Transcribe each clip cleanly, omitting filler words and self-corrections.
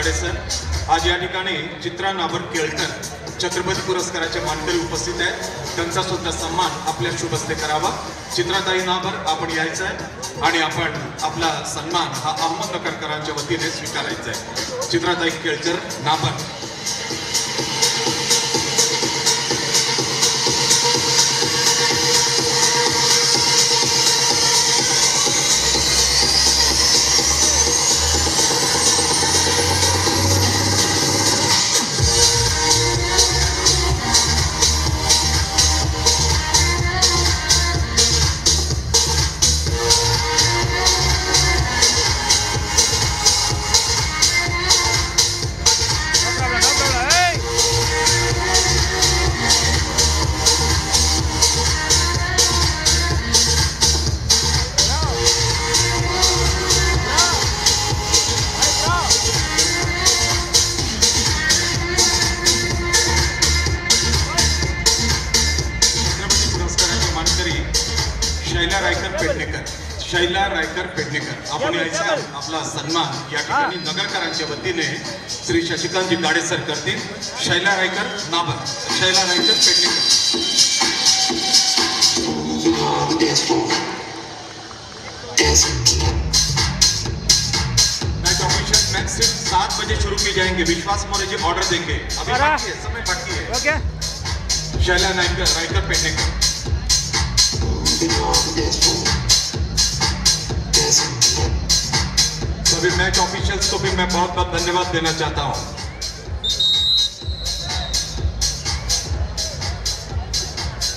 गाडेसर आज या ठिकाणी चित्रा नाबर केळकर छत्रपती पुरस्काराचे मानकरी उपस्थित आहेत। त्यांचा सुद्धा सन्मान आपल्या शुभ हस्ते करावा। चित्राताई नाबर आपण यायचं आहे आणि आपण आपला सन्मान हा अहमदनगरकरांच्या वतीने स्वीकारायचा आहे। चित्राताई केळकर नाबर। शैला रायकर पेडणेकर आपण यायचा आपला सन्मान या ठिकाणी नगरकरांच्या वतीने श्री शशिकांतजी गाडेसर करतील। Shaila Raikar Nabar, Shaila Raikar Pednekar. Match official match सिर्फ 7 बजे शुरू की जाएंगे। विश्वास मोरे जी ऑर्डर देंगे, अभी बाकी है, समय बाकी है। ओके, शैला रायकर पेडणेकर। सभी मैच ऑफिशियल्स को भी मैं बहुत बहुत धन्यवाद देना चाहता हूं।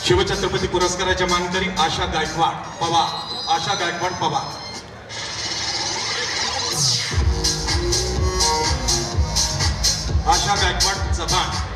शिवछत्रपती पुरस्काराच्या मानकरी आशा गायकवाड पवार, आशा गायकवाड पवार। आशा गायकवाड चव्हाण।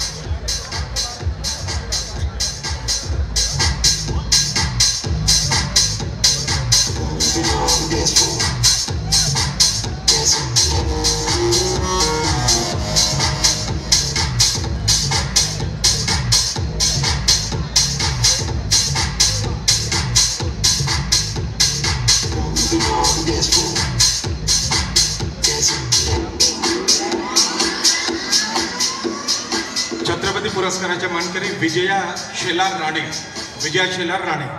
छत्रपती पुरस्काराच्या मानकरी विजया शेलार राणे, विजया शेलार राणे।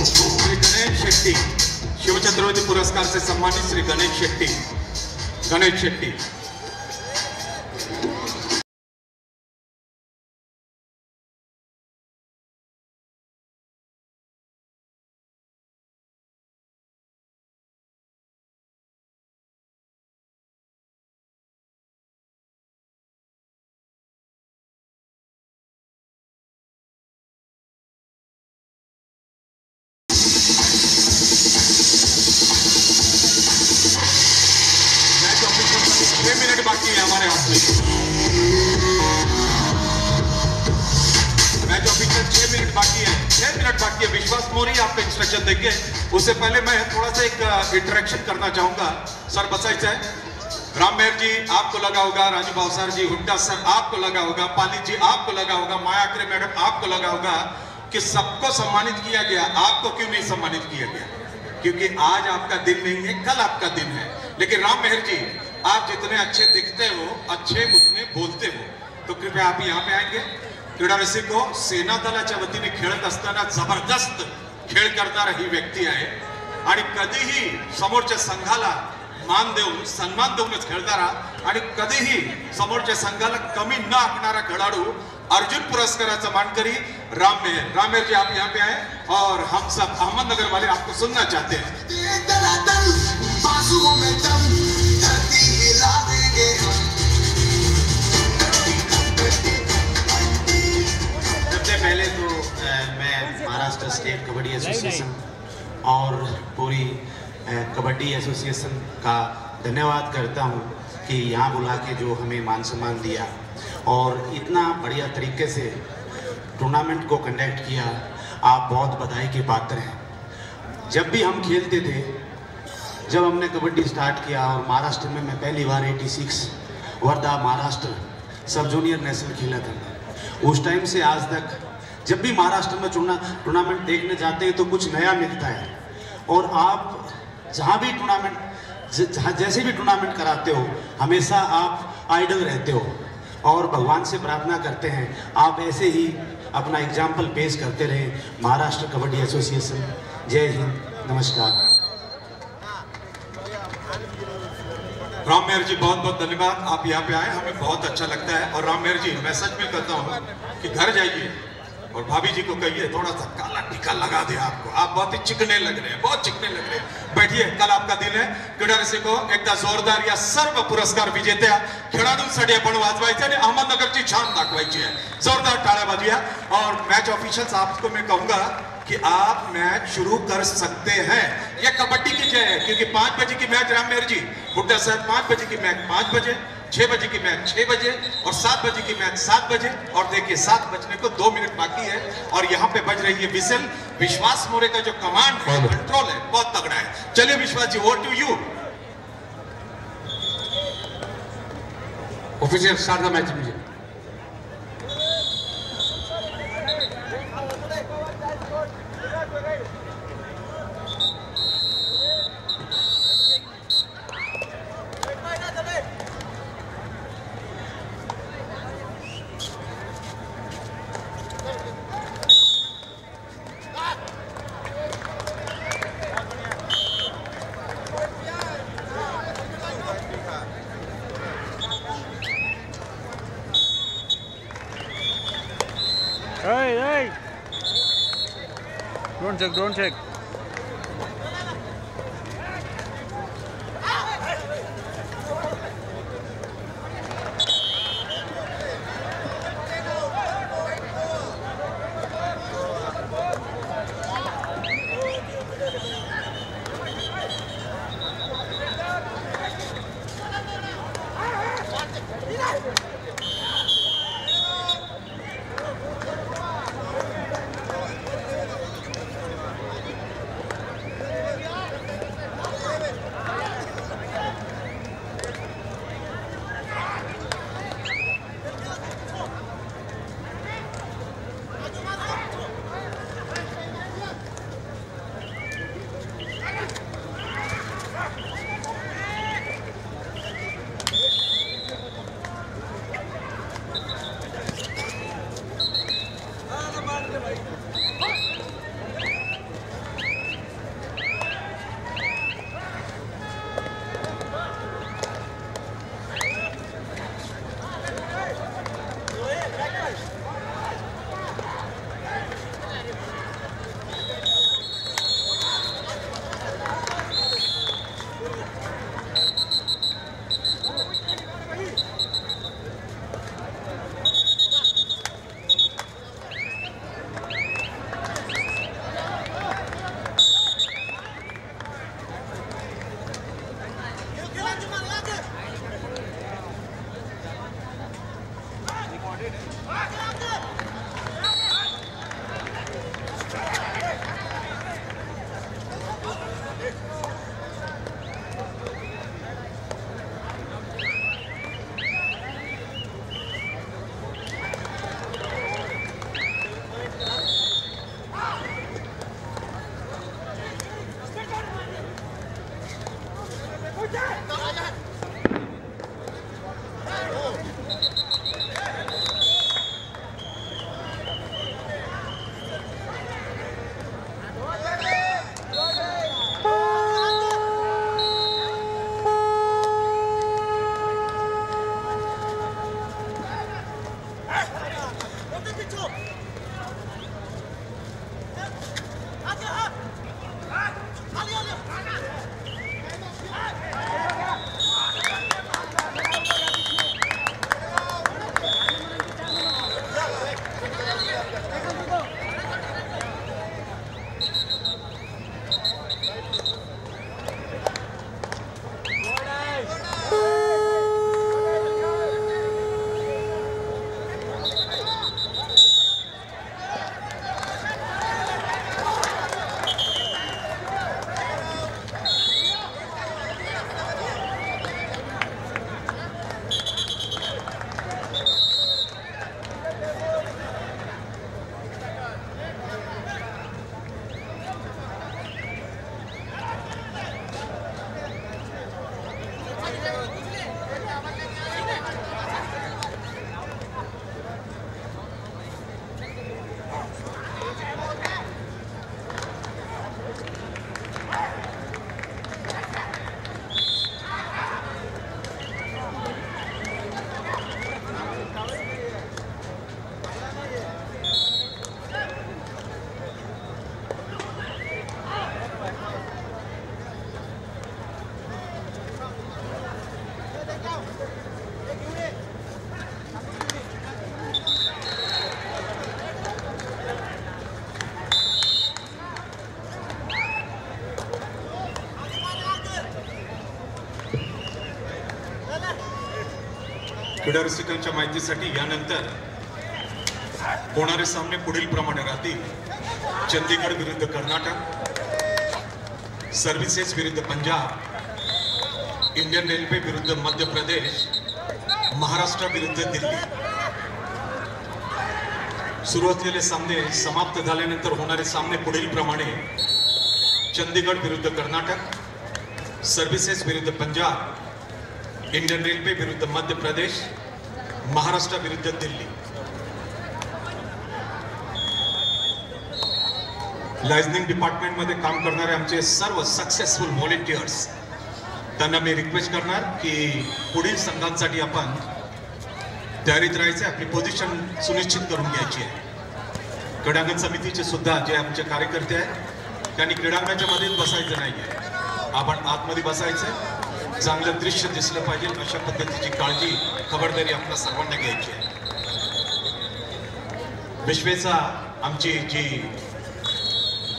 श्री गणेश शेट्टी, शिवछत्रपती पुरस्कार से सम्मानित श्री गणेश शेट्टी, गणेश शेट्टी। मिनट बाकी है हमारे हाथ में। मैच ऑफिशियल 6 मिनट बाकी है, 6 मिनट बाकी है। विश्वास मोरे आपको इंस्ट्रक्शन देंगे। उससे पहले मैं थोड़ा सा एक इंटरेक्शन करना चाहूंगा। सर बसाइचा है, राम मेहर जी आपको लगा होगा, राजू भावसार जी, हुड्डा सर आपको लगा होगा, पाली जी आपको लगा होगा, माया आकरे मैडम आपको लगा होगा कि सबको सम्मानित किया गया। आपको क्यों नहीं सम्मानित किया गया? क्योंकि आज आपका दिन नहीं है, कल आपका दिन है। लेकिन राम मेहर जी, आप जितने अच्छे दिखते हो, अच्छे उतने बोलते हो, तो कृपया आप यहाँ पे आएंगे। क्रीडा रसिक हो, सेना दलाच्या वतीने खेळत असताना जबरदस्त खेळ करणारा ही व्यक्ती आहे आणि कधीही समोरच्या संघाला मान देऊन सन्मान देऊनच खेळणारा आणि कधीही समोरच्या संघाला कमी न आखणारा खेळाडू अर्जुन पुरस्काराचा मानकरी राम मेहर। राम मेहर जी आप यहाँ पे आए और हम सब अहमदनगर वाले आपको सुनना चाहते हैं। सबसे पहले तो मैं महाराष्ट्र स्टेट कबड्डी एसोसिएशन और पूरी कबड्डी एसोसिएशन का धन्यवाद करता हूँ कि यहाँ बुला के जो हमें मान सम्मान दिया और इतना बढ़िया तरीके से टूर्नामेंट को कंडक्ट किया। आप बहुत बधाई के पात्र हैं। जब भी हम खेलते थे, जब हमने कबड्डी स्टार्ट किया और महाराष्ट्र में मैं पहली बार 86 वर्धा महाराष्ट्र सब जूनियर नेशनल खेला था, उस टाइम से आज तक जब भी महाराष्ट्र में टूर्नामेंट देखने जाते हैं तो कुछ नया मिलता है। और आप जहाँ भी टूर्नामेंट जैसे भी टूर्नामेंट कराते हो, हमेशा आप आइडल रहते हो और भगवान से प्रार्थना करते हैं आप ऐसे ही अपना एग्जाम्पल पेश करते रहे। महाराष्ट्र कबड्डी एसोसिएशन, जय हिंद, नमस्कार। राम मेहर जी बहुत बहुत धन्यवाद, आप यहाँ पे आए, हमें बहुत अच्छा लगता है। और राम मेहर जी, मैं सच में कहता हूँ कि घर जाइए और भाभी जी को कहिए थोड़ा सा काला टीका लगा दे आपको, आप बहुत ही चिकने लग रहे हैं, बहुत चिकने लग रहे हैं। बैठिए, कल आपका दिन है। क्रीडा रसिको एकदा जोरदार या सर्व पुरस्कार विजेत्या खेळाडूंसाठी आपण वाजवायचे आणि अहमदनगरची छान दाखवायची है। जोरदार टाळ्या वाजूया। और मैच ऑफिशियल्स, आपको मैं कहूंगा कि आप मैच शुरू कर सकते हैं। ये कबड्डी की जय है, क्योंकि 5 बजे की मैच राम मेहर जी, हुड्डा साहब 5 बजे की मैच 5 बजे, 6 बजे की मैच 6 बजे और 7 बजे की मैच 7 बजे। और देखिए 7 बजने को 2 मिनट बाकी है और यहाँ पे बज रही है विसल। विश्वास मोरे का जो कमांड है, कंट्रोल है, बहुत तगड़ा है। चलिए Vishwas ji, vote to you. Official start the match मुझे। Hey! Don't check. क्रीडा रसिकांच्या माहितीसाठी यानंतर होणारे सामने पुढील प्रमाणे राहतील. चंदीगड विरुद्ध कर्नाटक, सर्व्हिसेस विरुद्ध पंजाब, इंडियन रेल्वे विरुद्ध मध्य प्रदेश, महाराष्ट्र विरुद्ध दिल्ली. सुरू असलेले सामने समाप्त झाल्यानंतर होणारे सामने पुढील प्रमाणे चंदीगड विरुद्ध कर्नाटक, सर्व्हिसेस विरुद्ध पंजाब, इंडियन रेल्वे विरुद्ध मध्य प्रदेश, महाराष्ट्र विरुद्ध दिल्ली. लायझनिंग डिपार्टमेंट मध्ये काम करणारे आमचे सर्व सक्सेसफुल व्हॉलेंटियर्स त्यांना मी रिक्वेस्ट करणार की पुढील संघांसाठी आपण तयारीत राहायचे, आपली पोझिशन सुनिश्चित करून घ्यायची आहे. क्रीडांगण समितीचे सुद्धा जे आमचे कार्यकर्ते आहेत त्यांनी क्रीडांगणाच्या मध्येच बसायचं नाहीये, आपण आतमध्ये बसायचं, चांगलं दृश्य दिसलं पाहिजे अशा पद्धतीची काळजी खबरदारी आपल्या सर्वांना घ्यायची आहे. विश्वेचा आमची जी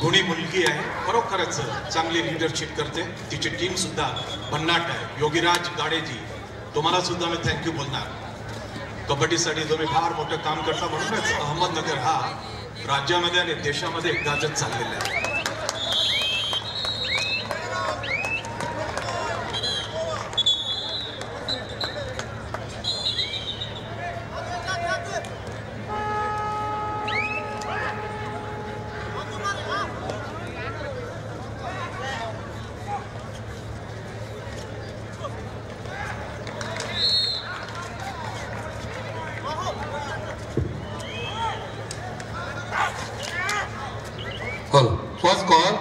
गुणी मुलगी आहे, खरोखरच चांगली लीडरशिप करते, तिची टीम सुद्धा भन्नाट आहे. योगीराज गाडेजी, तुम्हाला सुद्धा मी थँक्यू बोलणार. कबड्डीसाठी तुम्ही फार मोठं काम करता, म्हणूनच अहमदनगर हा राज्यामध्ये आणि देशामध्ये गाजत चाललेला आहे. First call,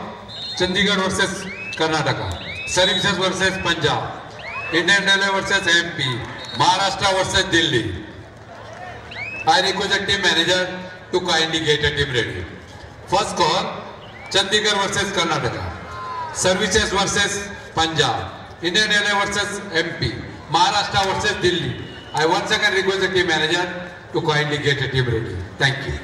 Chandigarh versus Karnataka, Services versus Punjab, Indian Railway versus MP, Maharashtra versus Delhi. I request the team manager to kindly get a team ready. First call, Chandigarh versus Karnataka, Services versus Punjab, Indian Railway versus MP, Maharashtra versus Delhi. I once again request the team manager to kindly get a team ready. Thank you.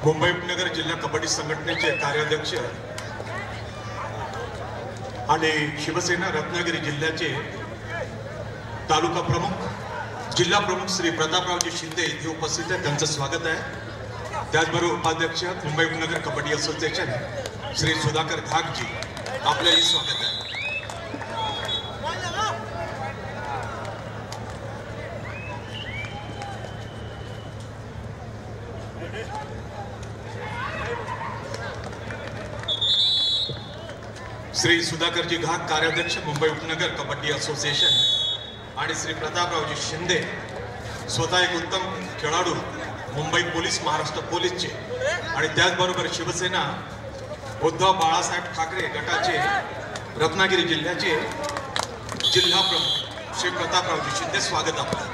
Mumbai उपनगर जिल्हा कबड्डी संघटनेचे कार्याध्यक्ष आणि शिवसेना रत्नागिरी जिल्ह्याचे तालुका प्रमुख जिल्हा प्रमुख श्री प्रतापरावजी शिंदे इथे उपस्थित आहेत, त्यांचं स्वागत आहे। त्याचबरोबर उपाध्यक्ष मुंबई उपनगर कबड्डी असोसिएशन श्री सुधाकर घागजी, आपलंही स्वागत आहे। श्री सुधाकरजी घाग कार्याध्यक्ष मुंबई उपनगर कबड्डी असोसिएशन आणि श्री प्रतापरावजी शिंदे स्वतः एक उत्तम खेळाडू मुंबई पोलीस महाराष्ट्र पोलीसचे आणि त्याचबरोबर शिवसेना उद्धव बाळासाहेब ठाकरे गटाचे रत्नागिरी जिल्ह्याचे जिल्हा प्रमुख श्री प्रतापरावजी शिंदे, स्वागत आपलं।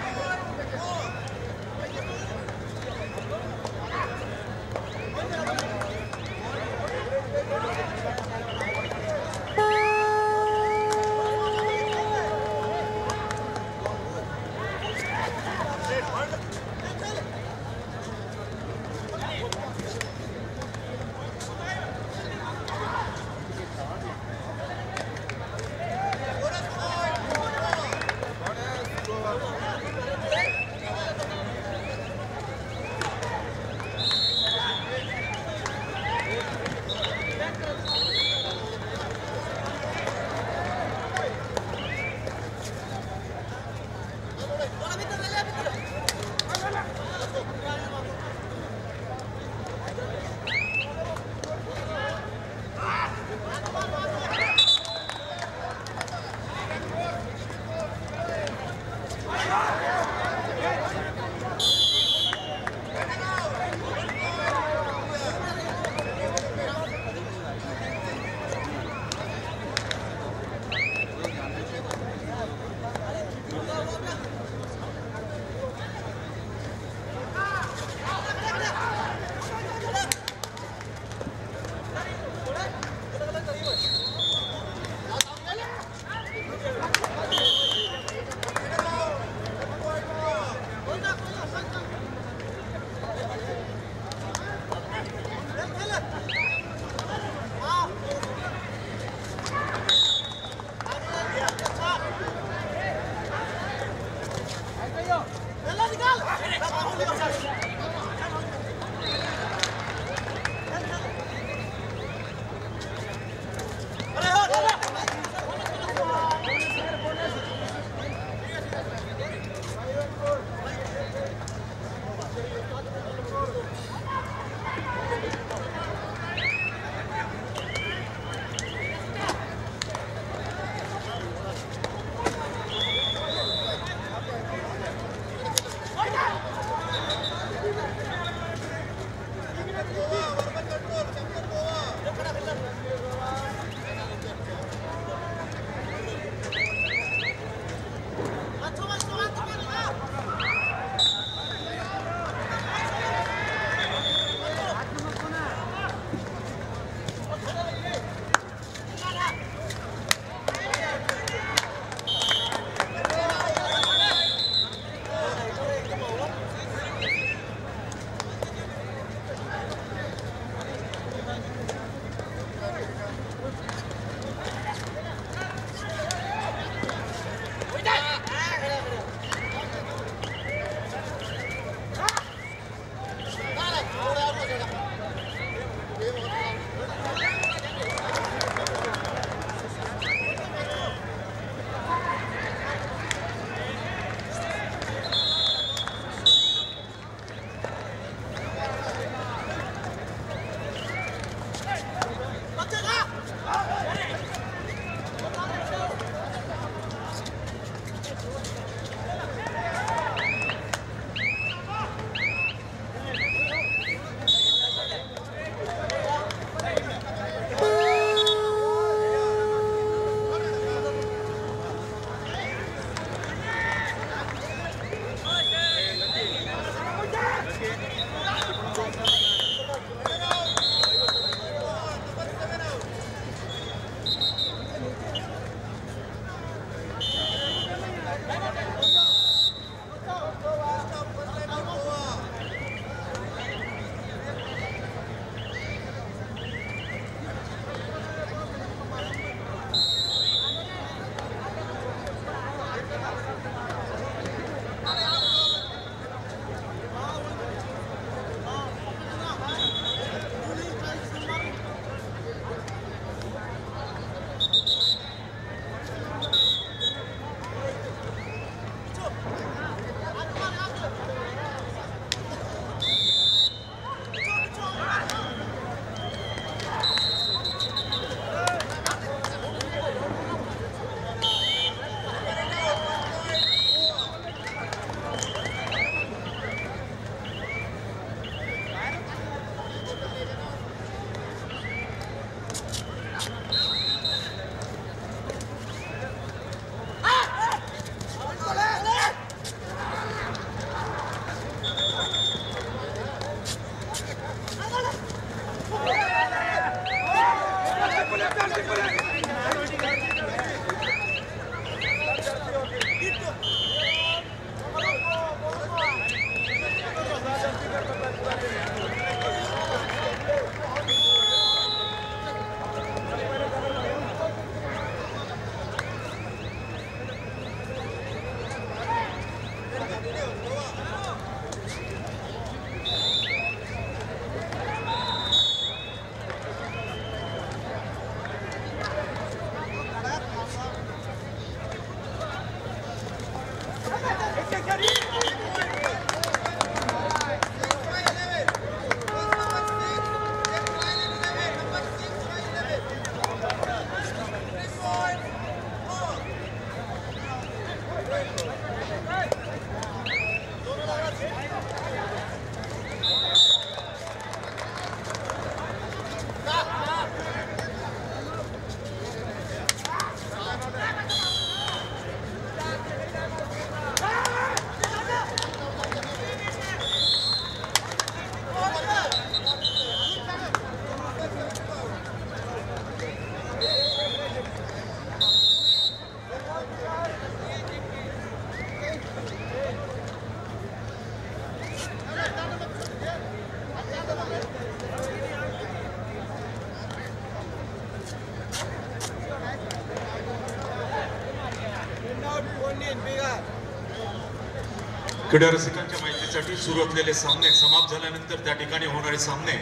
क्रीडा रसिकांच्या माहितीसाठी सुरू असलेले सामने समाप्त झाल्यानंतर त्या ठिकाणी होणारे सामने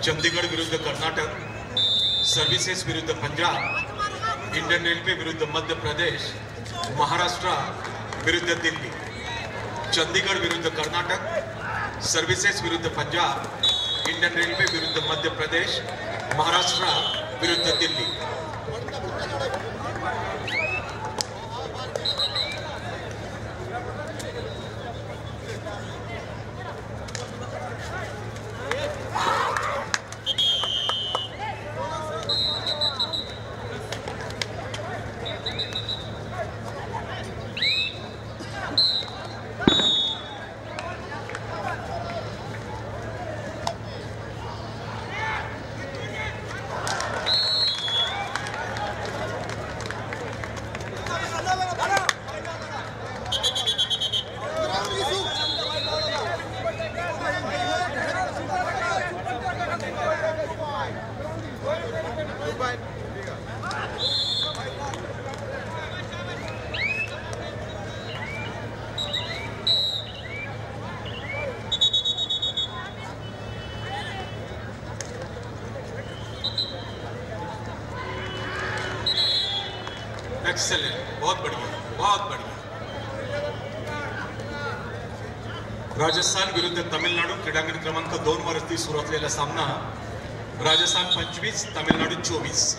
चंदीगड विरुद्ध कर्नाटक, सर्व्हिसेस विरुद्ध पंजाब, इंडियन रेल्वे विरुद्ध मध्य प्रदेश, महाराष्ट्र विरुद्ध दिल्ली. चंदीगड विरुद्ध कर्नाटक, सर्व्हिसेस विरुद्ध पंजाब, इंडियन रेल्वे विरुद्ध मध्य प्रदेश, महाराष्ट्र विरुद्ध दिल्ली. एक्सेलेंट, बहुत बढ़िया, बहुत बढ़िया. राजस्थान विरुद्ध तमिळनाडू क्रीडांगण क्रमांक 2 वरती सुरू असलेला सामना. राजस्थान 25, तमिळनाडू 24.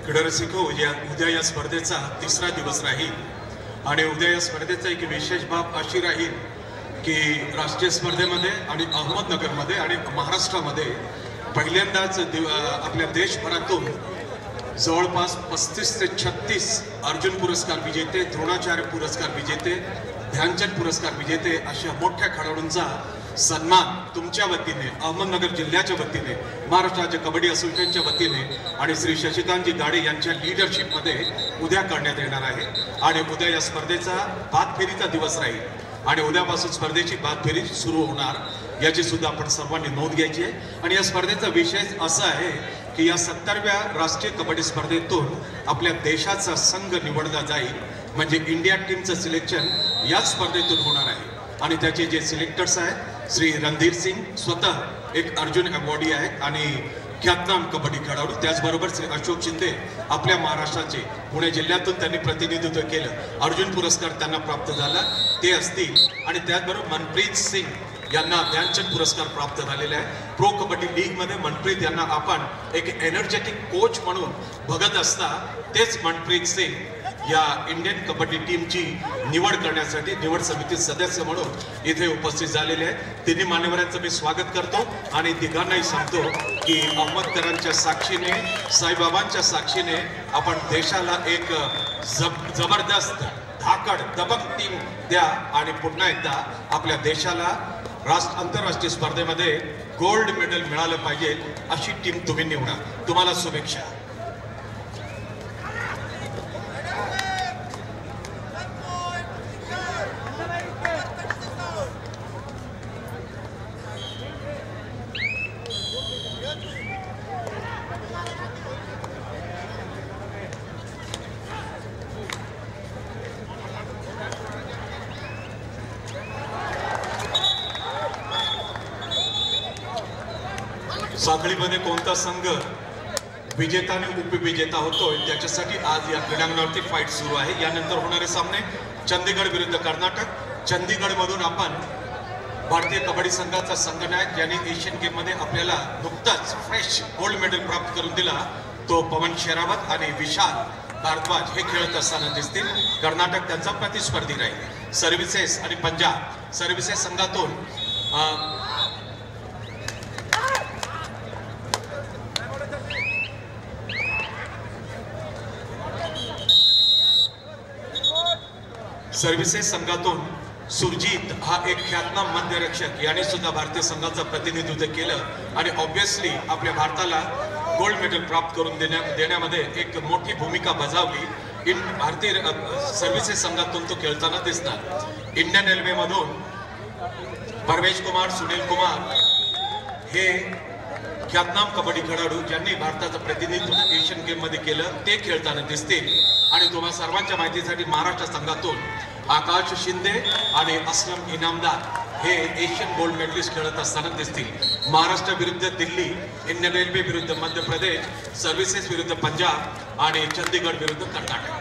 क्रीडा रसिको, उद्या या स्पर्धेचा तिसरा दिवस राहील आणि उद्या या स्पर्धेचा एक विशेष बाब अशी राहील की राष्ट्रीय स्पर्धेमध्ये आणि अहमदनगरमध्ये आणि महाराष्ट्रामध्ये पहिल्यांदाच आपल्या देशभरातून जवळपास 35 ते 36 अर्जुन पुरस्कार विजेते, द्रोणाचार्य पुरस्कार विजेते, ध्यानचंद पुरस्कार विजेते अशा मोठ्या खेळाडूंचा सन्मान तुमच्या वतीने, अहमदनगर जिल्ह्याच्या वतीने, महाराष्ट्र राज्य कबड्डी असोसिएशनच्या वतीने आणि श्री शशिकांतजी गाडे यांच्या लीडरशिपमध्ये उद्या करण्यात येणार आहे. आणि उद्या या स्पर्धेचा बादफेरीचा दिवस राहील आणि उद्यापासून स्पर्धेची बादफेरी सुरू होणार, याची सुद्धा आपण सर्वांनी नोंद घ्यायची आहे. आणि या स्पर्धेचा विषय असा आहे की या 70व्या राष्ट्रीय कबड्डी स्पर्धेतून आपल्या देशाचा संघ निवडला जाईल, म्हणजे इंडिया टीमचं सिलेक्शन याच स्पर्धेतून होणार आहे. आणि त्याचे जे सिलेक्टर्स आहेत श्री रणधीर सिंग, स्वतः एक अर्जुन अवॉर्डी आहेत आणि ख्यातनाम कबड्डी खेळाडू, त्याचबरोबर श्री अशोक शिंदे आपल्या महाराष्ट्राचे पुणे जिल्ह्यातून त्यांनी प्रतिनिधित्व केलं, अर्जुन पुरस्कार त्यांना प्राप्त झाला, ते असतील. आणि त्याचबरोबर मनप्रीत सिंग यांना ध्यानचंद पुरस्कार प्राप्त झालेला आहे. प्रो कबड्डी लीग मध्ये मनप्रीत यांना आपण एक एनर्जेटिक कोच म्हणून बघत असता, तेच मनप्रीत सिंग या इंडियन कबड्डी टीमची निवड करण्यासाठी निवड समिती सदस्य म्हणून इथे उपस्थित झालेले आहेत. तिन्ही मान्यवरांचं मी स्वागत करतो आणि तिघांनाही सांगतो की अहमदकरांच्या साक्षीने, साईबाबांच्या साक्षीने आपण देशाला एक जबरदस्त धाकड दबंग टीम द्या आणि पुन्हा एकदा आपल्या देशाला आंतरराष्ट्रीय स्पर्धेमध्ये गोल्ड मेडल मिळालं पाहिजे अशी टीम तुम्ही निवडा. तुम्हाला शुभेच्छा. साखळीमध्ये कोणता संघ विजेता आणि उपविजेता होतोय त्याच्यासाठी आज या क्रीडांगणावरती फाईट सुरू आहे. यानंतर होणारे सामने चंदीगड विरुद्ध कर्नाटक. चंदीगड मधून आपण भारतीय कबड्डी संघाचा संघनायक ज्यांनी एशियन गेम मध्ये आपल्याला नुकताच फ्रेश गोल्ड मेडल प्राप्त करून दिला तो पवन शेरावत आणि विशाल भारद्वाज हे खेळत असताना दिसतील. कर्नाटक त्यांचा प्रतिस्पर्धी राहील. सर्व्हिसेस आणि पंजाब. सर्व्हिसेस संघातून सर्व्हिसेस संघातून सुरजीत हा एक ख्यातनाम मध्यरक्षक याने सुद्धा भारतीय संघाचं प्रतिनिधित्व केलं आणि ऑब्विसली आपल्या भारताला गोल्ड मेडल प्राप्त करून देण्यामध्ये एक मोठी भूमिका बजावली. भारतीय सर्व्हिसेस संघातून तो खेळताना दिसणार. इंडियन रेल्वे मधून परवेश कुमार, सुनील कुमार हे ख्यातनाम कबड्डी खेळाडू ज्यांनी भारताचं प्रतिनिधित्व एशियन गेम मध्ये केलं ते खेळताना दिसतील. आणि तुम्हाला सर्वांच्या माहितीसाठी महाराष्ट्र संघातून आकाश शिंदे आणि असलम इनामदार हे एशियन गोल्ड मेडलिस्ट खेळत असताना दिसतील. महाराष्ट्र विरुद्ध दिल्ली, इंडियन रेल्वे विरुद्ध मध्य प्रदेश, सर्व्हिसेस विरुद्ध पंजाब आणि चंदीगड विरुद्ध कर्नाटक.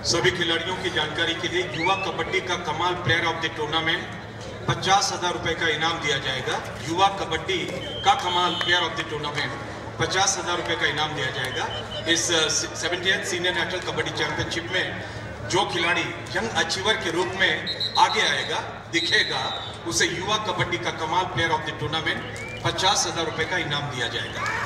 सभी खिलाड़ियों की जानकारी के लिए युवा कबड्डी का कमाल प्लेयर ऑफ द टूर्नामेंट 50,000 रुपए का इनाम दिया जाएगा. युवा कबड्डी का कमाल प्लेयर ऑफ द टूर्नामेंट 50,000 रुपए का इनाम दिया जाएगा. इस 70th senior national kabaddi championship में जो खिलाड़ी यंग अचीवर के रूप में आगे आएगा, दिखेगा, उसे युवा कबड्डी का कमाल प्लेयर ऑफ द टूर्नामेंट 50,000 रुपए का इनाम दिया जाएगा.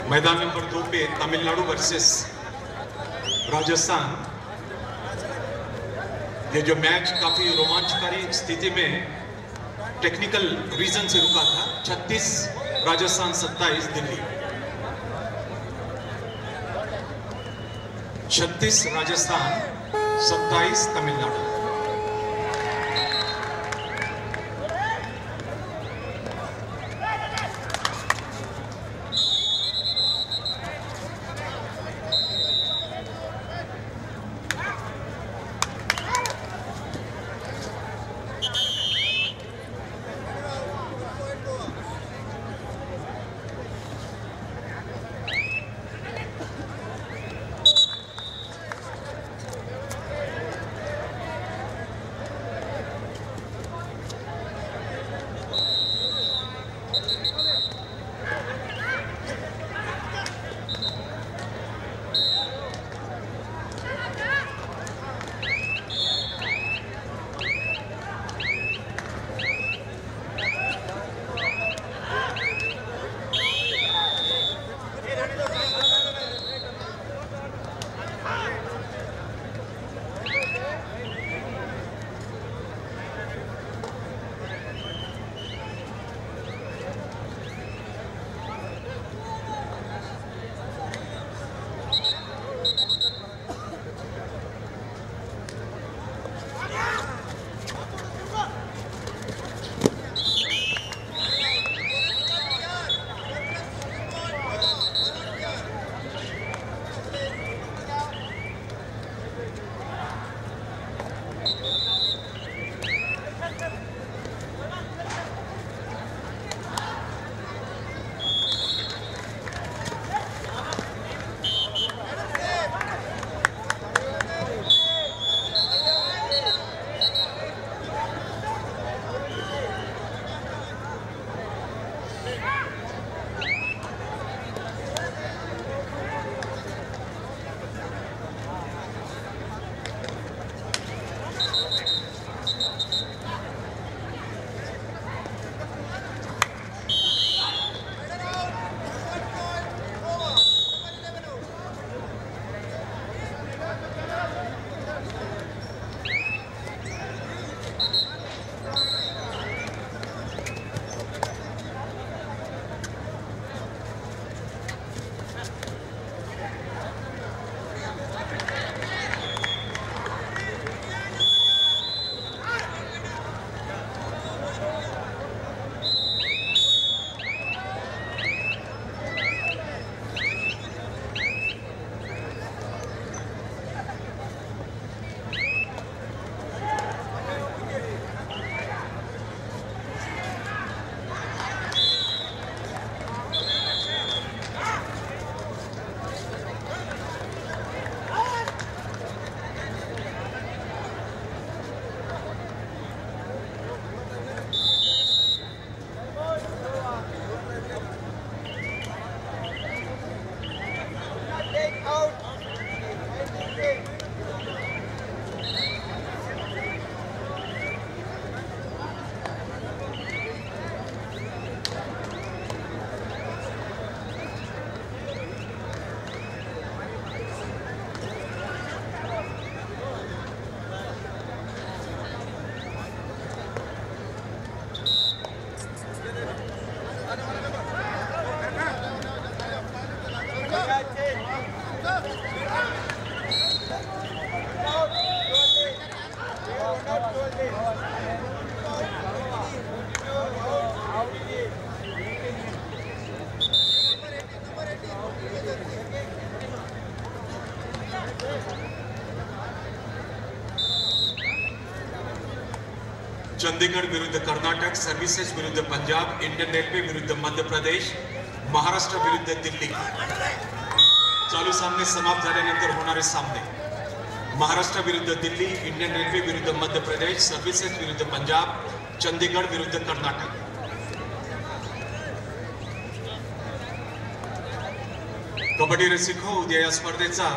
मैदान नंबर 2 पे तमिलनाडु वर्सेस राजस्थान। ये जो मैच काफी रोमांचकारी स्थिति में टेक्निकल रीजन से रुका था। 36 राजस्थान 27 दिल्ली। 36 राजस्थान 27 तमिलनाडु। चंडीगढ़ विरुद्ध कर्नाटक, सर्व्हिसेस विरुद्ध पंजाब, इंडियन रेल्वे विरुद्ध मध्य प्रदेश, महाराष्ट्र विरुद्ध दिल्ली। चालू सामने समाप्त झाल्यानंतर होणारे सामने: महाराष्ट्र विरुद्ध दिल्ली, इंडियन रेल्वे विरुद्ध मध्य प्रदेश, सर्व्हिसेस विरुद्ध पंजाब, चंडीगढ़ विरुद्ध कर्नाटक। कबड्डी रसिको, उद्या या स्पर्धेचा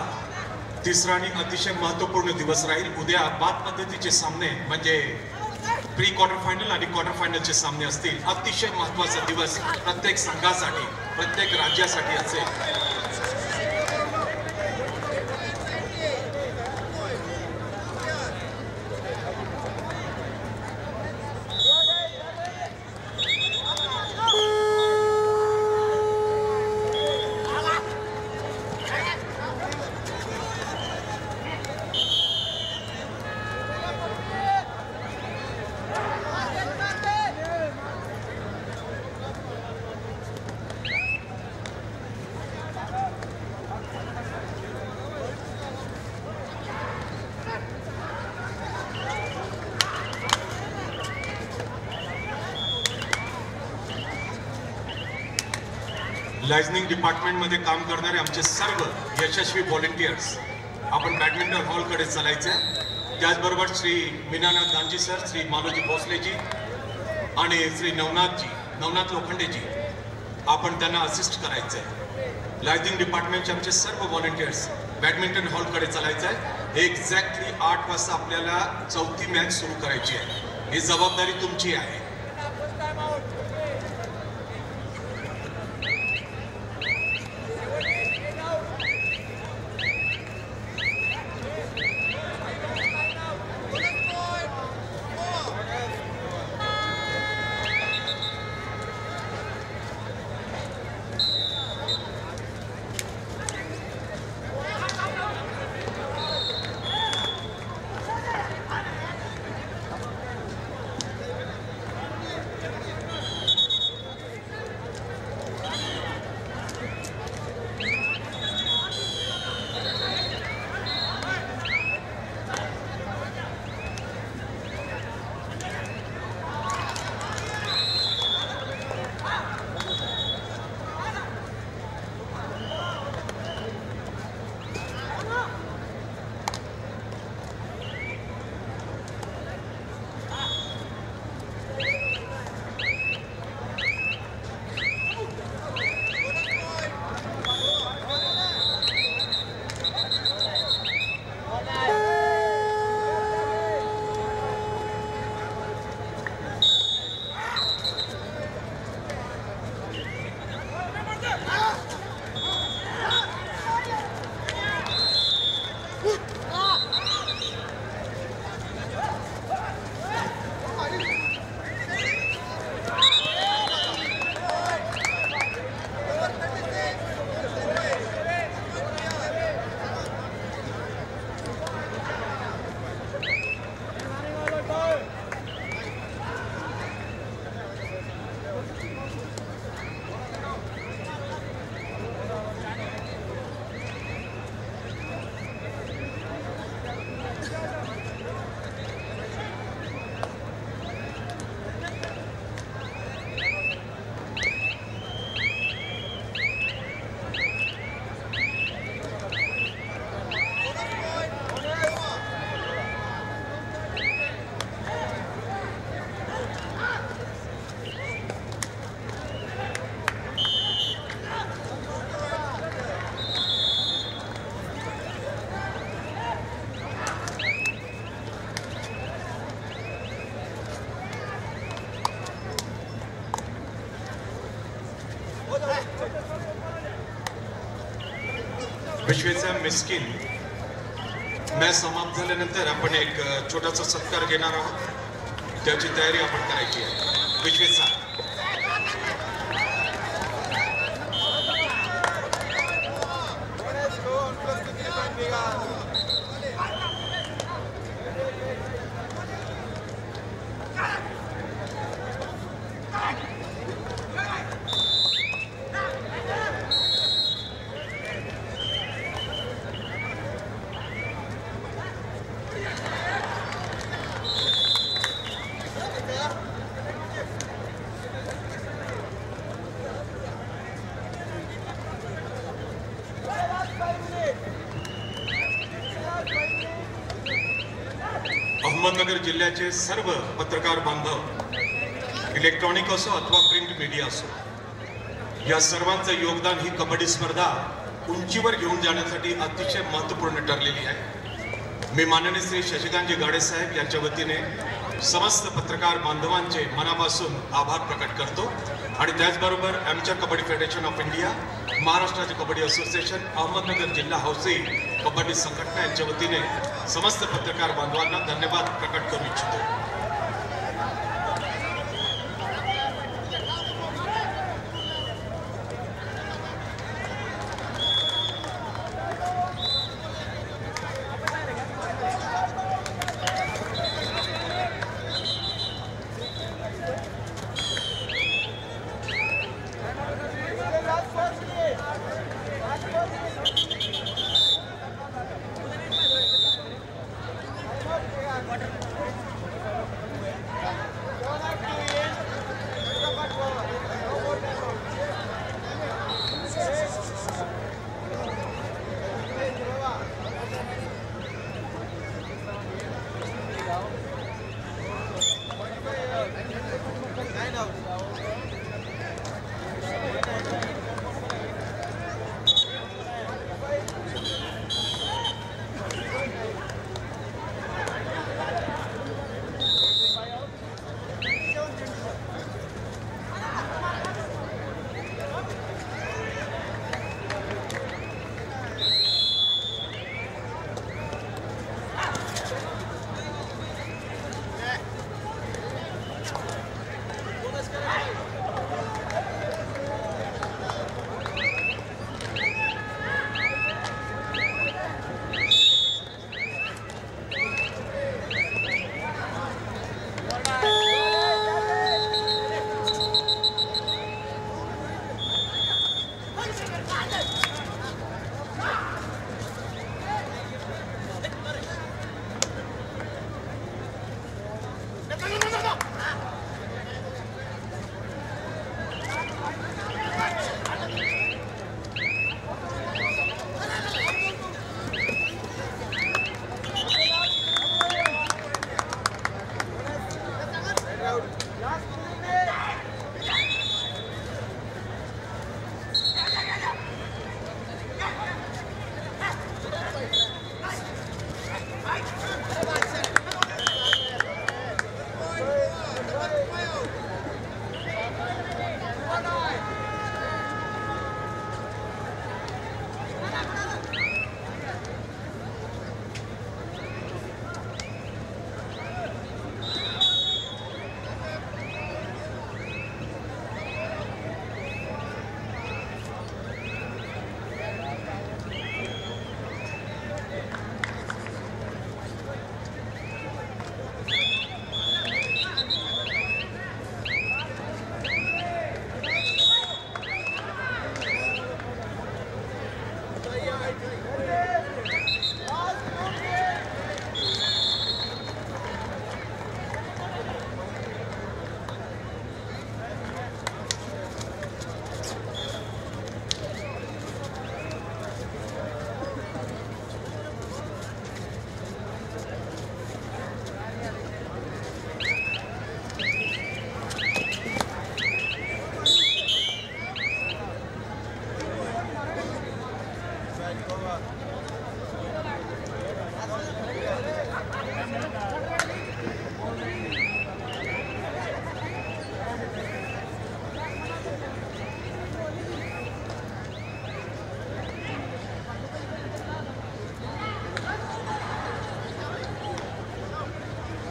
तिसरा आणि अतिशय महत्त्वपूर्ण दिवस राहील। उद्या बाद पद्धतीचे सामने म्हणजे प्री क्वार्टर फायनल आणि क्वार्टर फायनलचे सामने असतील. अतिशय महत्त्वाचा दिवस प्रत्येक संघासाठी, प्रत्येक राज्यासाठी असेल. लायझनिंग डिपार्टमेंटमध्ये काम करणारे आमचे सर्व यशस्वी व्हॉलेंटियर्स आपण बॅडमिंटन हॉलकडे चालायचे. त्याचबरोबर श्री मीनानाथ दांजी सर, श्री मालोजी भोसलेजी आणि श्री नवनाथ लोखंडेजी, आपण त्यांना असिस्ट करायचं आहे. लायझनिंग डिपार्टमेंटचे आमचे सर्व व्हॉलेंटियर्स बॅडमिंटन हॉलकडे चालायचं आहे. एक्झॅक्टली 8 वाजता आपल्याला 4थी मॅच सुरू करायची आहे. ही जबाबदारी तुमची आहे. विश्वेचा मिस्किन मॅच समाप्त झाल्यानंतर आपण एक छोटासा सत्कार घेणार आहोत. त्याची तयारी आपण करायची आहे. विश्वेचा अहमदनगर जिल्ह्याचे सर्व पत्रकार बांधव, इलेक्ट्रॉनिक असो अथवा प्रिंट मीडिया असो, या सर्वांचं योगदान ही कबड्डी स्पर्धा उंचीवर घेऊन जाण्यासाठी अतिशय महत्त्वपूर्ण ठरलेली आहे. मी माननीय श्री शशिकांतजी गाडे साहेब यांच्या वतीने समस्त पत्रकार बांधवांचे मनापासून आभार प्रकट करतो आणि त्याचबरोबर amateur kabaddi federation of India, Maharashtra राज्य कबड्डी असोसिएशन, अहमदनगर जिल्हा हौसी कबड्डी संघटना यांच्या वतीने समस्त पत्रकार बांधवांना धन्यवाद प्रकट करू इच्छितो।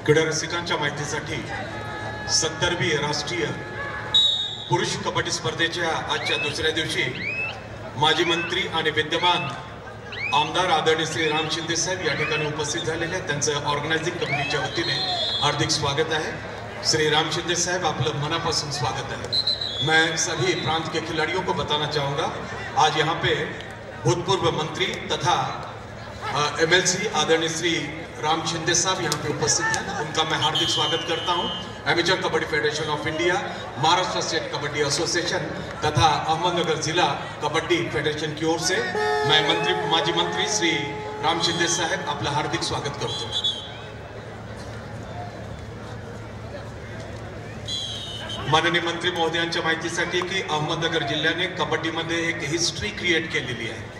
क्रीडा रसिकांच्या माहितीसाठी 70वी राष्ट्रीय पुरुष कबड्डी स्पर्धेच्या आजच्या दुसऱ्या दिवशी माजी मंत्री आणि विद्यमान आमदार आदरणीय श्री राम शिंदे साहेब या ठिकाणी उपस्थित झालेले आहेत। त्यांचं ऑर्गनायझिंग कमिटीच्या वतीने हार्दिक स्वागत है। श्री राम शिंदे साहब आपलं मनापासून स्वागत है। मैं सभी प्रांत के खिलाड़ियों को बताना चाहूँगा, आज यहाँ पे भूतपूर्व मंत्री तथा MLC आदरणीय श्री राम शिंदे साहब यहाँ पे उपस्थित हैं। उनका मैं हार्दिक स्वागत करता हूँ। Amateur kabaddi federation of India, Maharashtra state kabaddi association तथा अहमदनगर जिला कबड्डी फेडरेशन की ओर से मैं माजी मंत्री श्री राम शिंदे साहेब आपलं हार्दिक स्वागत करतो। माननीय मंत्री महोदयांच्या माहितीसाठी की अहमदनगर जिल्ह्याने कबड्डीमध्ये एक हिस्ट्री क्रिएट केलेली आहे।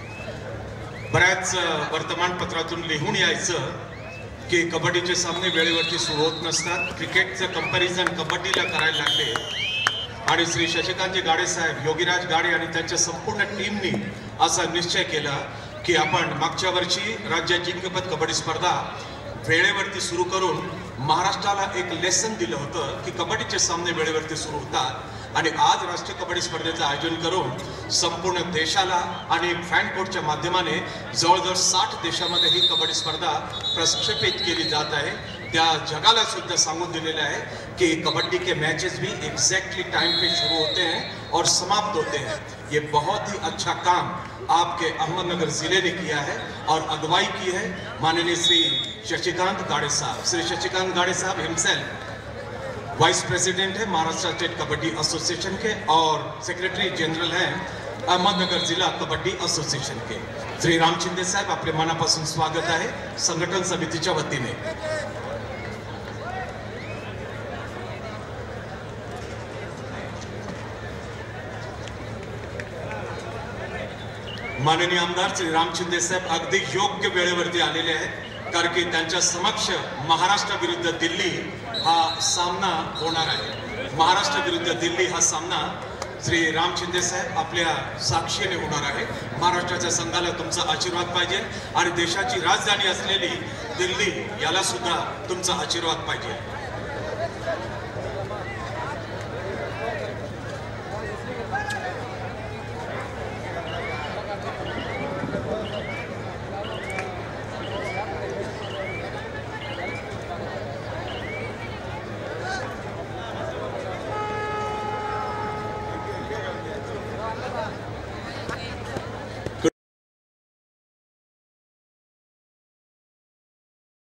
बऱ्याच वर्तमानपत्रातून लिहून यायचं की कबड्डीचे सामने वेळेवरती सुरू होत नसतात. क्रिकेटचं कंपॅरिझन कबड्डीला करायला लागले आणि श्री शशिकांतजी गाडे साहेब, योगीराज गाडे आणि त्यांच्या संपूर्ण टीमनी असा निश्चय केला की आपण मागच्या वर्षी राज्य जिंकपद कबड्डी स्पर्धा वेळेवरती सुरू करून महाराष्ट्राला एक लेसन दिलं होतं की कबड्डीचे सामने वेळेवरती सुरू होतात आणि आज राष्ट्रीय कबड्डी स्पर्धेचं आयोजन करून संपूर्ण देशाला आणि फॅन कोर्टच्या माध्यमाने जवळजवळ 60 देशामध्ये ही कबड्डी स्पर्धा प्रक्षेपित केली जात आहे. त्या जगाला सुद्धा सांगून दिलेलं आहे कि कबड्डी के मैचेस भी एग्जैक्टली टाइम पे शुरू होते हैं और समाप्त होते हैं. ये बहुत ही अच्छा काम आपके अहमदनगर जिले ने किया है और अगुवाई की है माननीय श्री शशिकांत गाड़े साहब. श्री शशिकांत गाड़े साहब हिमसेल्फ वाइस प्रेसिडेंट है महाराष्ट्र स्टेट कबड्डी एसोसिएशन के और सेक्रेटरी जनरल हैं अहमदनगर जिला कबड्डी एसोसिएशन के. श्री राम शिंदे साहेब, आपले मनापासून स्वागत आहे संघटन समितीच्या वतीने. माननीय आमदार श्री राम शिंदे साहेब अगदी योग्य वेळेवरती आलेले आहेत कारण की त्यांच्या समक्ष महाराष्ट्र विरुद्ध दिल्ली हा सामना होणार आहे. महाराष्ट्र विरुद्ध दिल्ली हा सामना श्री राम शिंदे साहेब आपल्या साक्षीने होणार आहे. महाराष्ट्राच्या संघाला तुमचा आशीर्वाद पाहिजे आणि देशाची राजधानी असलेली दिल्ली याला सुद्धा तुमचा आशीर्वाद पाहिजे.